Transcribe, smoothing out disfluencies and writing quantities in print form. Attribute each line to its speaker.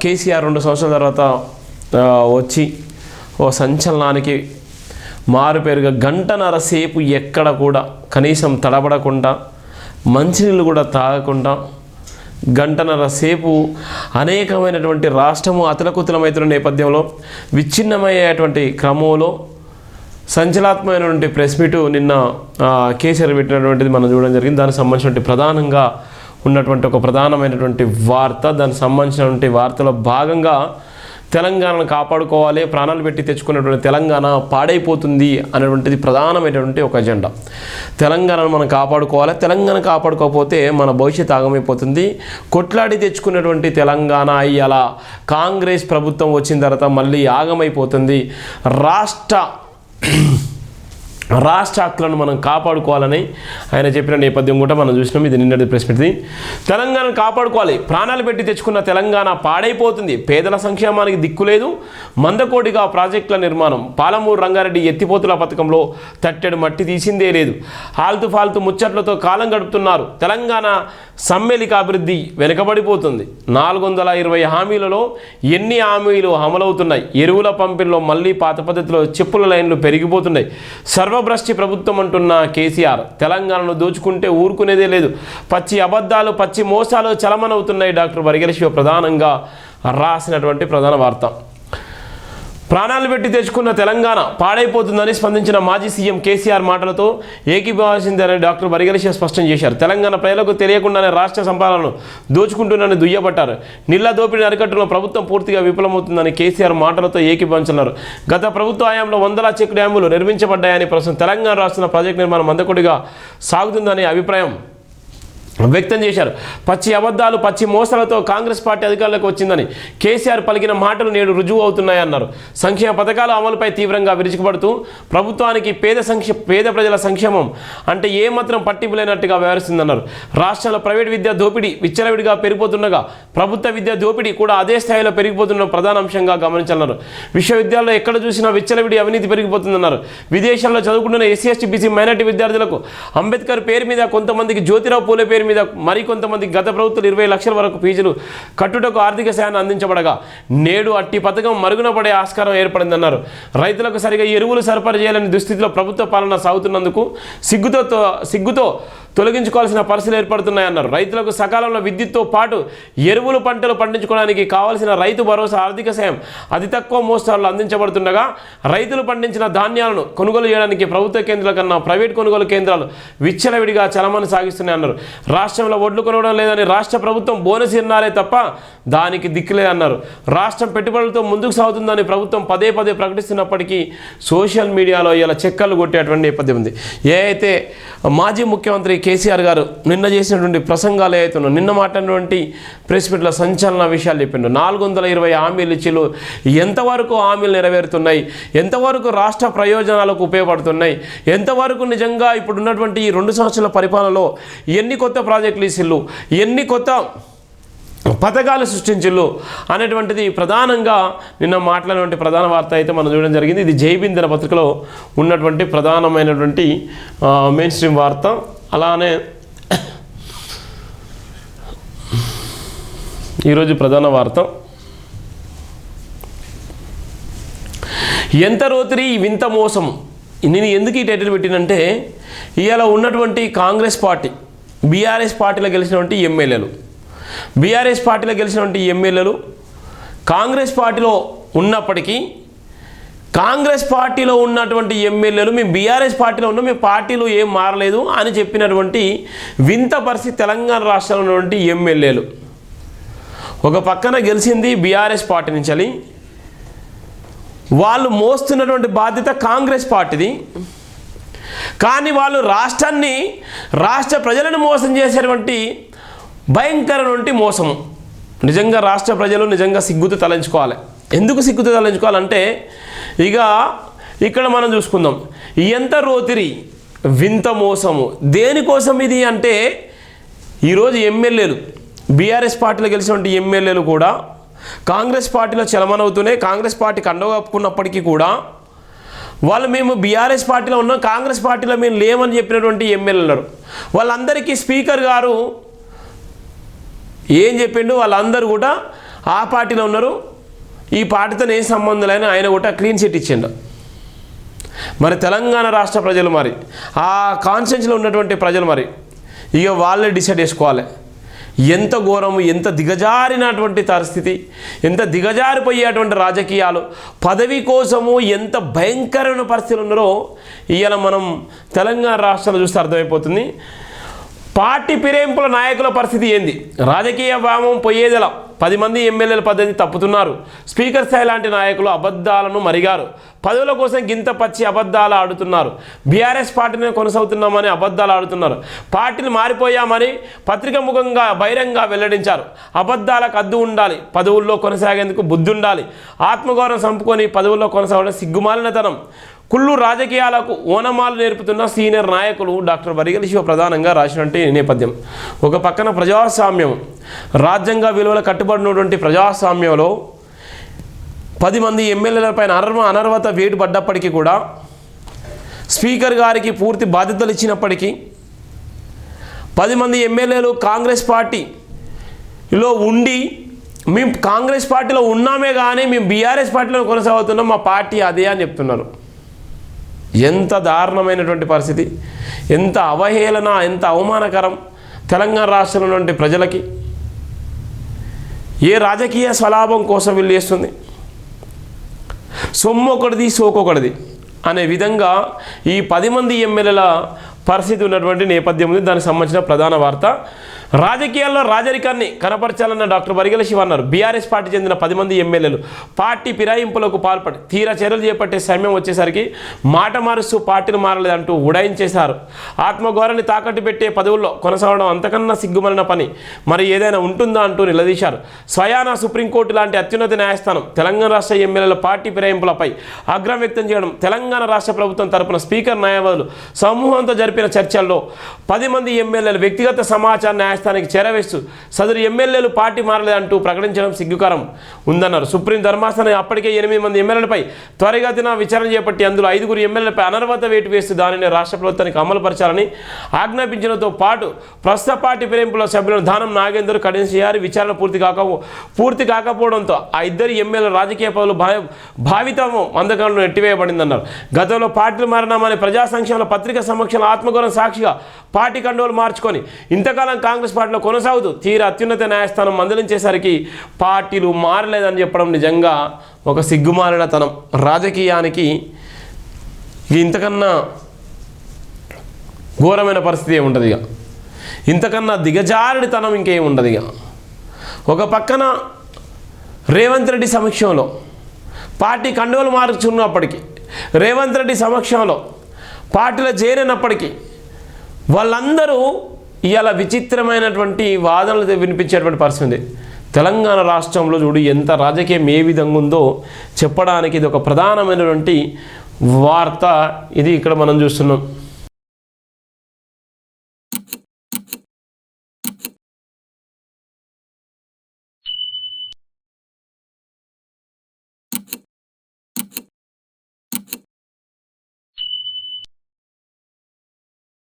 Speaker 1: కేసీఆర్ 2 సంవత్సరాల తర్వాత వచ్చి ఓ సంచలనానికి మారుపేరుగా గంటన్నర సేపు ఎక్కడ కూడా కనీసం తడబడకుండా మంచినీళ్ళు కూడా తాగకుండా గంటన్నర సేపు అనేకమైనటువంటి రాష్ట్రము అతలకుతలమవుతున్న నేపథ్యంలో విచ్ఛిన్నమయ్యేటువంటి క్రమంలో సంచలనాత్మకమైనటువంటి ప్రెస్ మీటు నిన్న కేసీఆర్ పెట్టినటువంటిది మనం చూడడం జరిగింది. దానికి సంబంధించినటువంటి ప్రధానంగా ఉన్నటువంటి ఒక ప్రధానమైనటువంటి వార్త, దానికి సంబంధించినటువంటి వార్తలో భాగంగా తెలంగాణను కాపాడుకోవాలి, ప్రాణాలు పెట్టి తెచ్చుకున్నటువంటి తెలంగాణ పాడైపోతుంది అనేటువంటిది ప్రధానమైనటువంటి ఒక అజెండా. తెలంగాణను మనం కాపాడుకోవాలి, తెలంగాణ కాపాడుకోకపోతే మన భవిష్యత్తు ఆగమైపోతుంది. కొట్లాడి తెచ్చుకున్నటువంటి తెలంగాణ అలా కాంగ్రెస్ ప్రభుత్వం వచ్చిన తర్వాత మళ్ళీ ఆగమైపోతుంది. రాష్ట్ర హక్కులను మనం కాపాడుకోవాలని ఆయన చెప్పిన నేపథ్యం కూడా మనం చూసినాం. ఇది నిన్నటి ప్రెస్ మీట్. తెలంగాణను కాపాడుకోవాలి, ప్రాణాలు పెట్టి తెచ్చుకున్న తెలంగాణ పాడైపోతుంది, పేదల సంక్షేమానికి దిక్కులేదు, మందకోడిగా ప్రాజెక్టుల నిర్మాణం, పాలమూరు రంగారెడ్డి ఎత్తిపోతుల పథకంలో తట్టెడు మట్టి తీసిందే లేదు, ఫాల్తు ముచ్చట్లతో కాలం గడుపుతున్నారు, తెలంగాణ సమ్మిళిక అభివృద్ధి వెనుకబడిపోతుంది, 420 హామీలలో ఎన్ని హామీలు అమలవుతున్నాయి, ఎరువుల పంపిణీలో మళ్ళీ పాత పద్ధతిలో చెప్పుల లైన్లు పెరిగిపోతున్నాయి, సర్వభ్రష్టి ప్రభుత్వం అంటున్న కేసీఆర్, తెలంగాణను దోచుకుంటే ఊరుకునేదే లేదు, పచ్చి అబద్ధాలు పచ్చి మోసాలు చలమనవుతున్నాయి. డాక్టర్ వరిగెల శివ ప్రధానంగా రాసినటువంటి ప్రధాన వార్త. ప్రాణాలు పెట్టి తెచ్చుకున్న తెలంగాణ పాడైపోతుందని స్పందించిన మాజీ సీఎం కేసీఆర్ మాటలతో ఏకీభవించిందని డాక్టర్ వరిగెల శివ స్పష్టం చేశారు. తెలంగాణ ప్రజలకు తెలియకుండానే రాష్ట్ర సంపాదనను దోచుకుంటున్నారని దుయ్యబట్టారు. నిల్లా దోపిడీని అరికట్టడంలో ప్రభుత్వం పూర్తిగా విఫలమవుతుందని కేసీఆర్ మాటలతో ఏకీభవించున్నారు. గత ప్రభుత్వ హయాంలో 100 చెక్ డ్యాములు నిర్మించబడ్డాయని, ప్రస్తుతం తెలంగాణ రాష్ట్ర ప్రాజెక్టు నిర్మాణం మందకొడిగా సాగుతుందని అభిప్రాయం వ్యక్తం చేశారు. పచ్చి అబద్ధాలు పచ్చి మోసాలతో కాంగ్రెస్ పార్టీ అధికారంలోకి వచ్చిందని కేసీఆర్ పలికిన మాటలు నేడు రుజువు అవుతున్నాయన్నారు. సంక్షేమ పథకాల అమలుపై తీవ్రంగా విరుచుకుపడుతూ ప్రభుత్వానికి పేద ప్రజల సంక్షేమం అంటే ఏమాత్రం పట్టింపు లేనట్టుగా వ్యవహరిస్తుందన్నారు. రాష్ట్రాల ప్రైవేట్ విద్యా దోపిడీ విచ్చలవిడిగా పెరిగిపోతుండగా ప్రభుత్వ విద్యా దోపిడీ కూడా అదే స్థాయిలో పెరిగిపోతున్న ప్రధాన అంశంగా గమనించాలన్నారు. విశ్వవిద్యాలయంలో ఎక్కడ చూసినా విచ్చలవిడి అవినీతి పెరిగిపోతుందన్నారు. విదేశాల్లో చదువుకుంటున్న ఎస్సీ ఎస్టీ బీసీ మైనార్టీ విద్యార్థులకు అంబేద్కర్ పేరు మీద, కొంతమందికి జ్యోతిరావు పూలే పేరు మీద, మరికొంతమంది గత ప్రభుత్వం 20 లక్షల వరకు ఫీజులు కట్టుటకు ఆర్థిక సాయాన్ని అందించబడగా నేడు అట్టి పథకం మరుగున పడే ఆస్కారం ఏర్పడిందన్నారు. రైతులకు సరిగా ఎరువులు సరఫరా చేయాలని దుస్థితిలో ప్రభుత్వ పాలన సాగుతున్నందుకు సిగ్గుతో తొలగించుకోవాల్సిన పరిస్థితులు ఏర్పడుతున్నాయన్నారు. రైతులకు సకాలంలో విద్యుత్తో పాటు ఎరువులు పంటలు పండించుకోవడానికి కావాల్సిన రైతు భరోసా ఆర్థిక సాయం అతి తక్కువ మోస్తారులో అందించబడుతుండగా రైతులు పండించిన ధాన్యాలను కొనుగోలు చేయడానికి ప్రభుత్వ కేంద్రాల కన్నా ప్రైవేట్ కొనుగోలు కేంద్రాలు విచ్చలవిడిగా చలమని సాగిస్తున్నాయన్నారు. రాష్ట్రంలో ఒడ్లు కొనడం లేదని రాష్ట్ర ప్రభుత్వం బోనస్ ఇన్నారే తప్ప దానికి దిక్కులేదన్నారు. రాష్ట్రం పెట్టుబడులతో ముందుకు సాగుతుందని ప్రభుత్వం పదే ప్రకటిస్తున్నప్పటికీ సోషల్ మీడియాలో ఇలా చెక్కలు కొట్టేటువంటి నేపథ్యం ఉంది. అయితే మాజీ ముఖ్యమంత్రి కేసీఆర్ గారు నిన్న చేసినటువంటి ప్రసంగాలు ఏవైతున్నాయో, నిన్న మాట్లాడినటువంటి ప్రెస్ మీట్లో సంచలన విషయాలు చెప్పిండు. 420 హామీలు ఇచ్చిలు, ఎంతవరకు హామీలు నెరవేరుతున్నాయి, ఎంతవరకు రాష్ట్ర ప్రయోజనాలకు ఉపయోగపడుతున్నాయి, ఎంతవరకు నిజంగా ఇప్పుడున్నటువంటి ఈ 2 సంవత్సరాల పరిపాలనలో ఎన్ని కొత్త ప్రాజెక్టులు ఇచ్చిళ్ళు, ఎన్ని కొత్త పథకాలు సృష్టించిళ్ళు అనేటువంటిది ప్రధానంగా నిన్న మాట్లాడినటువంటి ప్రధాన వార్త అయితే మనం చూడడం జరిగింది. ఇది జైబింద్ దిన పత్రికలో ఉన్నటువంటి ప్రధానమైనటువంటి మెయిన్ స్ట్రీమ్ వార్త. అలానే ఈరోజు ప్రధాన వార్త, ఎంత రోతిరి వింత మోసం. నేను ఎందుకు ఈ టైటిల్ పెట్టినంటే, ఇవాళ ఉన్నటువంటి కాంగ్రెస్ పార్టీ బీఆర్ఎస్ పార్టీలో గెలిచినటువంటి ఎమ్మెల్యేలు, బీఆర్ఎస్ పార్టీలో గెలిచినటువంటి ఎమ్మెల్యేలు కాంగ్రెస్ పార్టీలో ఉన్నప్పటికీ కాంగ్రెస్ పార్టీలో ఉన్నటువంటి ఎమ్మెల్యేలు మేము బీఆర్ఎస్ పార్టీలో ఉన్నాం, మేము పార్టీలు ఏం మారలేదు అని చెప్పినటువంటి వింత పరిస్థితి తెలంగాణ రాష్ట్రంలో ఉన్నటువంటి ఎమ్మెల్యేలు. ఒక పక్కన గెలిచింది బీఆర్ఎస్ పార్టీ నుంచి, వాళ్ళు మోస్తున్నటువంటి బాధ్యత కాంగ్రెస్ పార్టీది, కానీ వాళ్ళు రాష్ట్ర ప్రజలను మోసం చేసేటువంటి భయంకరమైన మోసము. నిజంగా రాష్ట్ర ప్రజలు నిజంగా సిగ్గుతో తలంచుకోవాలి. ఎందుకు సిగ్గుతో తలంచుకోవాలంటే, ఇక్కడ మనం చూసుకుందాం, ఎంత రోతిరి వింత మోసము. దేనికోసం ఇది అంటే, ఈరోజు ఎమ్మెల్యేలు బీఆర్ఎస్ పార్టీలో గెలిచినటువంటి ఎమ్మెల్యేలు కూడా కాంగ్రెస్ పార్టీలో చలమనవుతూనే కాంగ్రెస్ పార్టీకి అండగా కప్పుకున్నప్పటికీ కూడా వాళ్ళు మేము బీఆర్ఎస్ పార్టీలో ఉన్నాం, కాంగ్రెస్ పార్టీలో మేము లేమని చెప్పినటువంటి ఎమ్మెల్యేలు వాళ్ళందరికీ స్పీకర్ గారు ఏం చెప్పిండు, వాళ్ళందరూ కూడా ఆ పార్టీలో ఉన్నారు, ఈ పార్టీతో ఏ సంబంధం లేని ఆయన కూడా క్లీన్ చిట్ ఇచ్చిండు. మరి తెలంగాణ రాష్ట్ర ప్రజలు మరి ఆ కాన్స్టిట్యూన్సీలో ఉన్నటువంటి ప్రజలు మరి ఇక వాళ్ళే డిసైడ్ చేసుకోవాలి. ఎంత ఘోరము, ఎంత దిగజారినటువంటి పరిస్థితి, ఎంత దిగజారిపోయేటువంటి రాజకీయాలు, పదవి కోసము ఎంత భయంకరమైన పరిస్థితులు ఉన్నారో ఇవాళ మనం తెలంగాణ రాష్ట్రంలో చూస్తే అర్థమైపోతుంది. పార్టీ ఫిరాయింపుల నాయకుల పరిస్థితి ఏంది? రాజకీయ వ్యామం పోయేదెలా? 10 మంది ఎమ్మెల్యేల పద్ధతి తప్పుతున్నారు. స్పీకర్ స్థాయి లాంటి నాయకులు అబద్ధాలను మరిగారు. పదవుల కోసం గింత పచ్చి అబద్ధాలు ఆడుతున్నారు. బీఆర్ఎస్ పార్టీని కొనసాగుతున్నామని అబద్ధాలు ఆడుతున్నారు. పార్టీలు మారిపోయామని పత్రిక ముఖంగా బహిరంగ వెల్లడించారు. అబద్ధాలకు అద్దు ఉండాలి, పదవుల్లో కొనసాగేందుకు బుద్ధి ఉండాలి. ఆత్మగౌరవం సంపుకొని పదవుల్లో కొనసాగడం సిగ్గుమాలినతనం. కుళ్ళు రాజకీయాలకు ఓనమాలు నేర్పుతున్న సీనియర్ నాయకులు డాక్టర్ వరిగెల శివ ప్రధానంగా రాసినటువంటి నేపథ్యం. ఒక పక్కన ప్రజాస్వామ్యం, రాజ్యాంగ విలువల కట్టుబడినటువంటి ప్రజాస్వామ్యంలో 10 మంది ఎమ్మెల్యేలపైన అనర్హత వేటు పడ్డప్పటికీ కూడా, స్పీకర్ గారికి పూర్తి బాధ్యతలు ఇచ్చినప్పటికీ 10 మంది ఎమ్మెల్యేలు కాంగ్రెస్ పార్టీలో ఉండి మేము కాంగ్రెస్ పార్టీలో ఉన్నామే కానీ మేము బీఆర్ఎస్ పార్టీలో కొనసాగుతున్నాం, మా పార్టీ అదే అని చెప్తున్నారు. ఎంత దారుణమైనటువంటి పరిస్థితి, ఎంత అవహేళన, ఎంత అవమానకరం తెలంగాణ రాష్ట్రంలో ఉన్నటువంటి ప్రజలకి. ఏ రాజకీయ స్వలాభం కోసం వీళ్ళు చేస్తుంది? సొమ్ము ఒకటిది, సోకొకటిది అనే విధంగా ఈ 10 మంది ఎమ్మెల్యేల పరిస్థితి ఉన్నటువంటి నేపథ్యం ఉంది. దానికి సంబంధించిన ప్రధాన వార్త. రాజకీయాల్లో రాజరికాన్ని కనపరచాలన్న డాక్టర్ వరిగెల శివ అన్నారు. బీఆర్ఎస్ పార్టీ చెందిన 10 మంది ఎమ్మెల్యేలు పార్టీ ఫిరాయింపులకు పాల్పడి తీరా చర్యలు చేపట్టే సమయం వచ్చేసరికి మాట మారుస్తూ పార్టీలు మారలేదంటూ ఉడాయించేశారు. ఆత్మగౌరవాన్ని తాకట్టు పెట్టే పదవుల్లో కొనసాగడం అంతకన్నా సిగ్గుమలిన పని మరి ఏదైనా ఉంటుందా అంటూ నిలదీశారు. స్వయానా సుప్రీంకోర్టు లాంటి అత్యున్నత న్యాయస్థానం తెలంగాణ రాష్ట్ర ఎమ్మెల్యేల పార్టీ ఫిరాయింపులపై ఆగ్రహం వ్యక్తం చేయడం, తెలంగాణ రాష్ట్ర ప్రభుత్వం తరపున స్పీకర్ న్యాయవాదులు సమూహంతో జరిపిన చర్చల్లో 10 మంది ఎమ్మెల్యేల వ్యక్తిగత సమాచారం న్యాయస్థానానికి చేరవేస్తూ సదరు ఎమ్మెల్యేలు పార్టీ మారలేదంటూ ప్రకటించడం సిగ్గుకరం ఉందన్నారు. సుప్రీం ధర్మాసనం అప్పటికే 8 మంది ఎమ్మెల్యేలపై త్వరితగతిన విచారణ చేపట్టి అందులో 5 ఎమ్మెల్యేలపై అనర్హత వేటు వేస్తూ దానిని రాష్ట్ర ప్రభుత్వానికి అమలుపరచాలని ఆజ్ఞాపించడంతో పాటు ప్రస్తుత పార్టీ ఫిరాయింపుల సభ్యులను దానం నాగేందర్, కడియం శ్రీహరి విచారణ పూర్తి కాకపోవడంతో ఆ 2 ఎమ్మెల్యేల రాజకీయ పదవులు భావితము అందకంలో నెట్టివేయబడిందన్నారు. గతంలో పార్టీలు మారినామని ప్రజా సంక్షేమ పత్రిక సమక్షంలో ఆత్మగౌరవం సాక్షిగా పార్టీ కండువాలు మార్చుకొని ఇంతకాలం కాంగ్రెస్ పార్టీలో కొనసాగుతూ తీరా అత్యున్నత న్యాయస్థానం మందలించేసరికి పార్టీలు మారలేదని చెప్పడం నిజంగా ఒక సిగ్గుమాలినతనం. రాజకీయానికి ఇంతకన్నా ఘోరమైన పరిస్థితి ఏముంటుంది? ఇక ఇంతకన్నా దిగజారుడితనం ఇంకేం ఉండదు. ఇక ఒక పక్కన రేవంత్ రెడ్డి సమక్షంలో పార్టీ కండువలు మార్చుకున్నప్పటికీ, రేవంత్ రెడ్డి సమక్షంలో పార్టీలో చేరినప్పటికీ వాళ్ళందరూ ఇలా విచిత్రమైనటువంటి వాదనలు వినిపించేటువంటి పరిస్థితి ఉంది. తెలంగాణ రాష్ట్రంలో చూడు ఎంత రాజకీయం ఏ విధంగా ఉందో చెప్పడానికి ఇది ఒక ప్రధానమైనటువంటి వార్త. ఇది ఇక్కడ మనం చూస్తున్నాం.